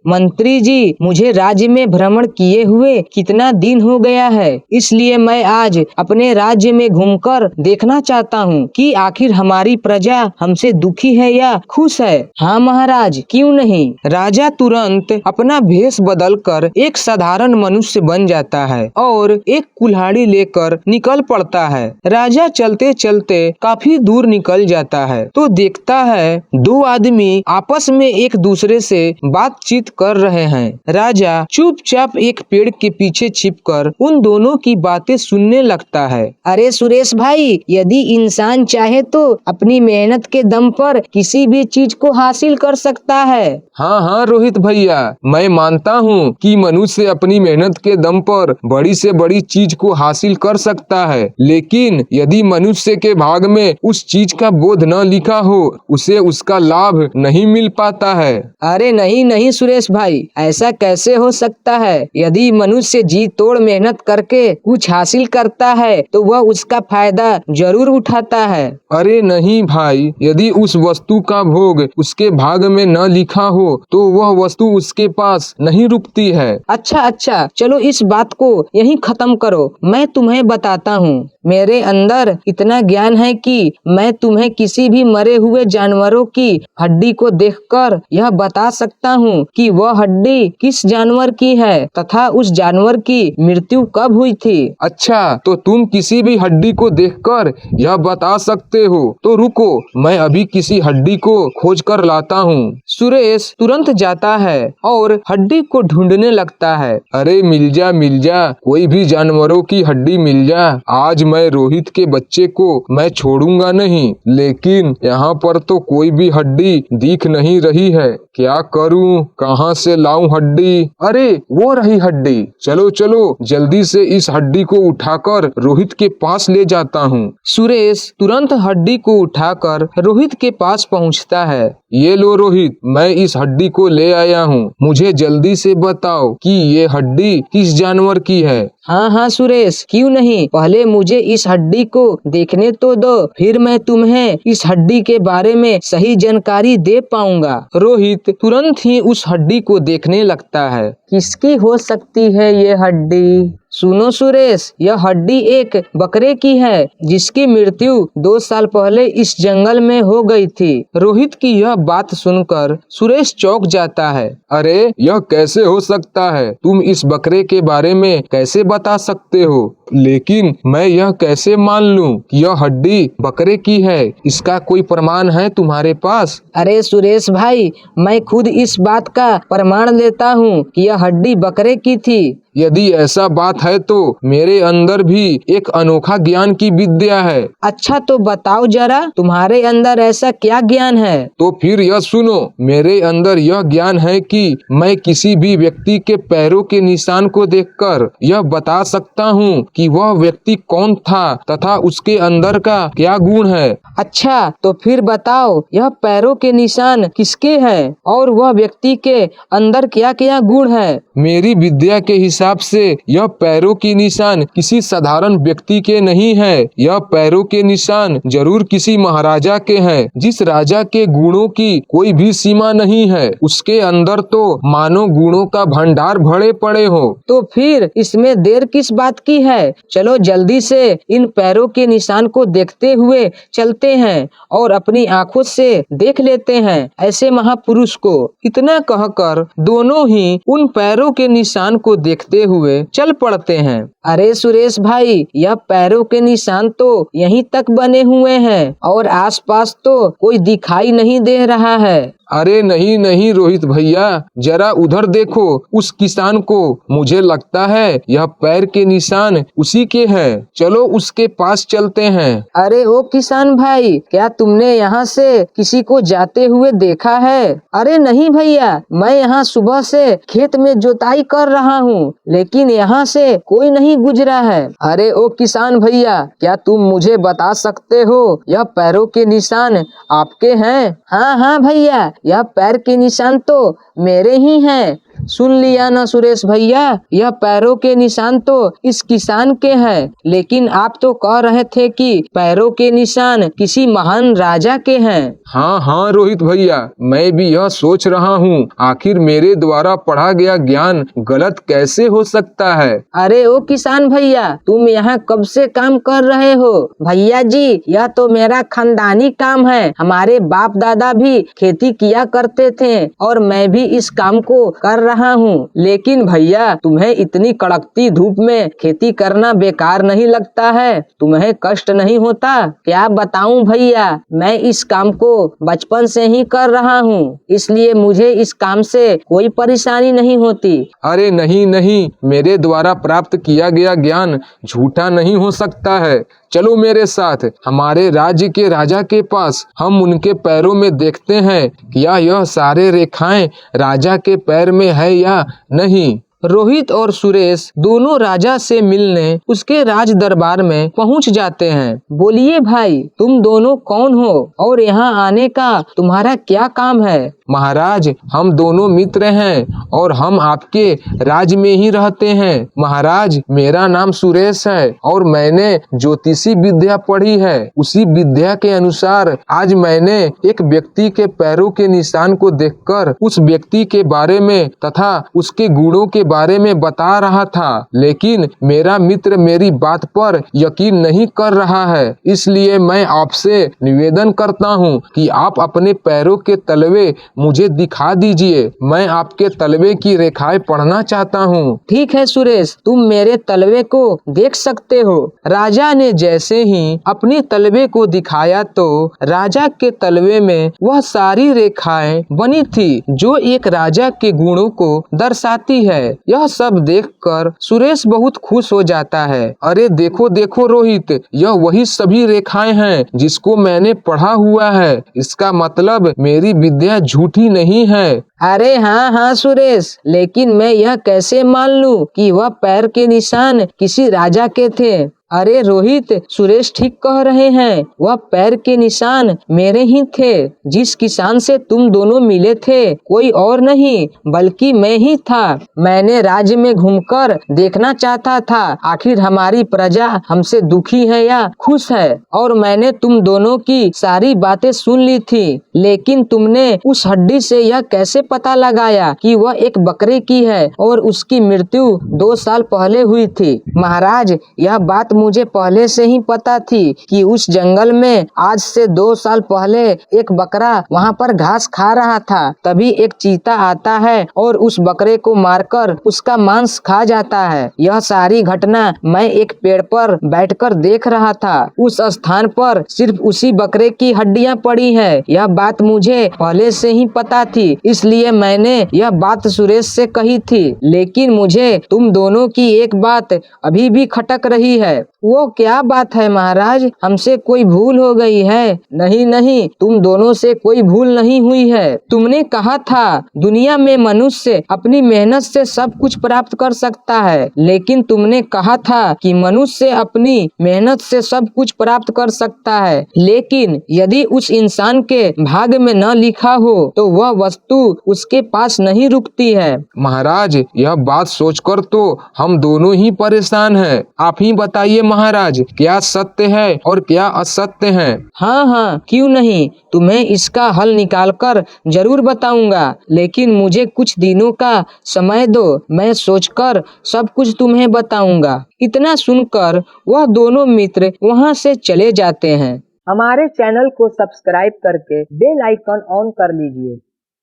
मंत्री जी, मुझे राज्य में भ्रमण किए हुए कितना दिन हो गया है, इसलिए मैं आज अपने राज्य में घूमकर देखना चाहता हूँ कि आखिर हमारी प्रजा हमसे दुखी है या खुश है। हाँ महाराज, क्यों नहीं। राजा तुरंत अपना भेष बदलकर एक साधारण मनुष्य बन जाता है और एक कुल्हाड़ी लेकर निकल पड़ता है। राजा चलते चलते काफी दूर निकल जाता है तो देखता है दो आदमी आपस में एक दूसरे से बातचीत कर रहे हैं। राजा चुपचाप एक पेड़ के पीछे छिपकर उन दोनों की बातें सुनने लगता है। अरे सुरेश भाई, यदि इंसान चाहे तो अपनी मेहनत के दम पर किसी भी चीज को हासिल कर सकता है। हाँ हाँ रोहित भैया, मैं मानता हूँ कि मनुष्य अपनी मेहनत के दम पर बड़ी से बड़ी चीज को हासिल कर सकता है, लेकिन यदि मनुष्य के भाग में उस चीज का बोध न लिखा हो, उसे उसका लाभ नहीं मिल पाता है। अरे नहीं नहीं सुरेश भाई, ऐसा कैसे हो सकता है। यदि मनुष्य जी तोड़ मेहनत करके कुछ हासिल करता है तो वह उसका फायदा जरूर उठाता है। अरे नहीं भाई, यदि उस वस्तु का भोग उसके भाग में न लिखा हो तो वह वस्तु उसके पास नहीं रुकती है। अच्छा, चलो इस बात को यहीं खत्म करो, मैं तुम्हें बताता हूँ। मेरे अंदर इतना ज्ञान है कि मैं तुम्हें किसी भी मरे हुए जानवरों की हड्डी को देखकर यह बता सकता हूँ कि वह हड्डी किस जानवर की है तथा उस जानवर की मृत्यु कब हुई थी। अच्छा, तो तुम किसी भी हड्डी को देखकर यह बता सकते हो, तो रुको, मैं अभी किसी हड्डी को खोज कर लाता हूँ। सुरेश तुरंत जाता है और हड्डी को ढूंढने लगता है। अरे मिल जा, कोई भी जानवरों की हड्डी मिल जा। आज मैं रोहित के बच्चे को मैं छोड़ूंगा नहीं, लेकिन यहाँ पर तो कोई भी हड्डी दिख नहीं रही है। क्या करूं, कहाँ से लाऊं हड्डी? अरे वो रही हड्डी। चलो जल्दी से इस हड्डी को उठाकर रोहित के पास ले जाता हूँ। सुरेश तुरंत हड्डी को उठाकर रोहित के पास पहुँचता है। ये लो रोहित, मैं इस हड्डी को ले आया हूँ। मुझे जल्दी से बताओ कि ये हड्डी किस जानवर की है। हाँ सुरेश, क्यों नहीं, पहले मुझे इस हड्डी को देखने तो दो, फिर मैं तुम्हें इस हड्डी के बारे में सही जानकारी दे पाऊंगा। रोहित तुरंत ही उस हड्डी को देखने लगता है। किसकी हो सकती है ये हड्डी? सुनो सुरेश, यह हड्डी एक बकरे की है जिसकी मृत्यु 2 साल पहले इस जंगल में हो गई थी। रोहित की यह बात सुनकर सुरेश चौंक जाता है। अरे यह कैसे हो सकता है? तुम इस बकरे के बारे में कैसे बता सकते हो? लेकिन मैं यह कैसे मान लूं कि यह हड्डी बकरे की है? इसका कोई प्रमाण है तुम्हारे पास? अरे सुरेश भाई, मैं खुद इस बात का प्रमाण देता हूँ कि यह हड्डी बकरे की थी। यदि ऐसा बात है तो मेरे अंदर भी एक अनोखा ज्ञान की विद्या है। अच्छा तो बताओ जरा, तुम्हारे अंदर ऐसा क्या ज्ञान है? तो फिर यह सुनो, मेरे अंदर यह ज्ञान है कि मैं किसी भी व्यक्ति के पैरों के निशान को देखकर यह बता सकता हूँ कि वह व्यक्ति कौन था तथा उसके अंदर का क्या गुण है। अच्छा तो फिर बताओ, यह पैरों के निशान किसके हैं और वह व्यक्ति के अंदर क्या क्या गुण है? मेरी विद्या के हिसाब से यह पैरों के निशान किसी साधारण व्यक्ति के नहीं है। यह पैरों के निशान जरूर किसी महाराजा के हैं। जिस राजा के गुणों की कोई भी सीमा नहीं है, उसके अंदर तो मानो गुणों का भंडार भरे पड़े हो। तो फिर इसमें देर किस बात की है? चलो जल्दी से इन पैरों के निशान को देखते हुए चलते हैं और अपनी आंखों से देख लेते हैं ऐसे महापुरुष को। इतना कहकर दोनों ही उन पैरों के निशान को देखते हुए चल पड़ते हैं। अरे सुरेश भाई, यह पैरों के निशान तो यहीं तक बने हुए हैं और आसपास तो कोई दिखाई नहीं दे रहा है। अरे नहीं रोहित भैया, जरा उधर देखो, उस किसान को। मुझे लगता है यह पैर के निशान उसी के हैं। चलो उसके पास चलते हैं। अरे ओ किसान भाई, क्या तुमने यहाँ से किसी को जाते हुए देखा है? अरे नहीं भैया, मैं यहाँ सुबह से खेत में जोताई कर रहा हूँ, लेकिन यहाँ से कोई नहीं गुजरा है। अरे ओ किसान भैया, क्या तुम मुझे बता सकते हो यह पैरों के निशान आपके हैं? हाँ भैया, यह पैर के निशान तो मेरे ही हैं। सुन लिया ना सुरेश भैया, यह पैरों के निशान तो इस किसान के हैं, लेकिन आप तो कह रहे थे कि पैरों के निशान किसी महान राजा के हैं। हाँ हाँ रोहित भैया, मैं भी यह सोच रहा हूँ, आखिर मेरे द्वारा पढ़ा गया ज्ञान गलत कैसे हो सकता है। अरे ओ किसान भैया, तुम यहाँ कब से काम कर रहे हो? भैया जी, यह तो मेरा खानदानी काम है। हमारे बाप दादा भी खेती किया करते थे और मैं भी इस काम को कर रहा हूँ। लेकिन भैया, तुम्हें इतनी कड़कती धूप में खेती करना बेकार नहीं लगता है? तुम्हें कष्ट नहीं होता? क्या बताऊँ भैया, मैं इस काम को बचपन से ही कर रहा हूँ, इसलिए मुझे इस काम से कोई परेशानी नहीं होती। अरे नहीं नहीं, मेरे द्वारा प्राप्त किया गया ज्ञान झूठा नहीं हो सकता है। चलो मेरे साथ हमारे राज्य के राजा के पास, हम उनके पैरों में देखते हैं क्या यह सारे रेखाएं राजा के पैर में है या नहीं। रोहित और सुरेश दोनों राजा से मिलने उसके राज दरबार में पहुंच जाते हैं। बोलिए भाई, तुम दोनों कौन हो और यहाँ आने का तुम्हारा क्या काम है? महाराज, हम दोनों मित्र हैं और हम आपके राज्य में ही रहते हैं। महाराज, मेरा नाम सुरेश है और मैंने ज्योतिषी विद्या पढ़ी है। उसी विद्या के अनुसार आज मैंने एक व्यक्ति के पैरों के निशान को देखकर उस व्यक्ति के बारे में तथा उसके गुणों के बारे में बता रहा था, लेकिन मेरा मित्र मेरी बात पर यकीन नहीं कर रहा है। इसलिए मैं आपसे निवेदन करता हूँ कि आप अपने पैरों के तलवे मुझे दिखा दीजिए। मैं आपके तलवे की रेखाएं पढ़ना चाहता हूँ। ठीक है सुरेश, तुम मेरे तलवे को देख सकते हो। राजा ने जैसे ही अपने तलवे को दिखाया तो राजा के तलवे में वह सारी रेखाएं बनी थी जो एक राजा के गुणों को दर्शाती है। यह सब देखकर सुरेश बहुत खुश हो जाता है। अरे देखो देखो रोहित, यह वही सभी रेखाएं हैं जिसको मैंने पढ़ा हुआ है। इसका मतलब मेरी विद्या झूठी नहीं है। अरे हाँ हाँ सुरेश, लेकिन मैं यह कैसे मान लूं कि वह पैर के निशान किसी राजा के थे? अरे रोहित, सुरेश ठीक कह रहे हैं, वह पैर के निशान मेरे ही थे। जिस किसान से तुम दोनों मिले थे कोई और नहीं बल्कि मैं ही था। मैंने राज्य में घूमकर देखना चाहता था आखिर हमारी प्रजा हमसे दुखी है या खुश है, और मैंने तुम दोनों की सारी बातें सुन ली थी। लेकिन तुमने उस हड्डी से यह कैसे पता लगाया कि वह एक बकरे की है और उसकी मृत्यु 2 साल पहले हुई थी? महाराज, यह बात मुझे पहले से ही पता थी कि उस जंगल में आज से 2 साल पहले एक बकरा वहाँ पर घास खा रहा था। तभी एक चीता आता है और उस बकरे को मारकर उसका मांस खा जाता है। यह सारी घटना मैं एक पेड़ पर बैठकर देख रहा था। उस स्थान पर सिर्फ उसी बकरे की हड्डियां पड़ी है। यह बात मुझे पहले से ही पता थी, इसलिए मैंने यह बात सुरेश से कही थी। लेकिन मुझे तुम दोनों की एक बात अभी भी खटक रही है। वो क्या बात है महाराज? हमसे कोई भूल हो गई है? नहीं नहीं, तुम दोनों से कोई भूल नहीं हुई है। तुमने कहा था दुनिया में मनुष्य अपनी मेहनत से सब कुछ प्राप्त कर सकता है, लेकिन तुमने कहा था कि मनुष्य अपनी मेहनत से सब कुछ प्राप्त कर सकता है, लेकिन यदि उस इंसान के भाग्य में न लिखा हो तो वह वस्तु उसके पास नहीं रुकती है। महाराज, यह बात सोचकर तो हम दोनों ही परेशान हैं। आप ही बताइए महाराज, क्या सत्य है और क्या असत्य है? हाँ हाँ, क्यों नहीं, तुम्हें इसका हल निकालकर जरूर बताऊंगा, लेकिन मुझे कुछ दिनों का समय दो, मैं सोचकर सब कुछ तुम्हें बताऊंगा। इतना सुनकर वह दोनों मित्र वहाँ से चले जाते हैं। हमारे चैनल को सब्सक्राइब करके बेल आइकन ऑन कर लीजिए।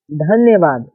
धन्यवाद।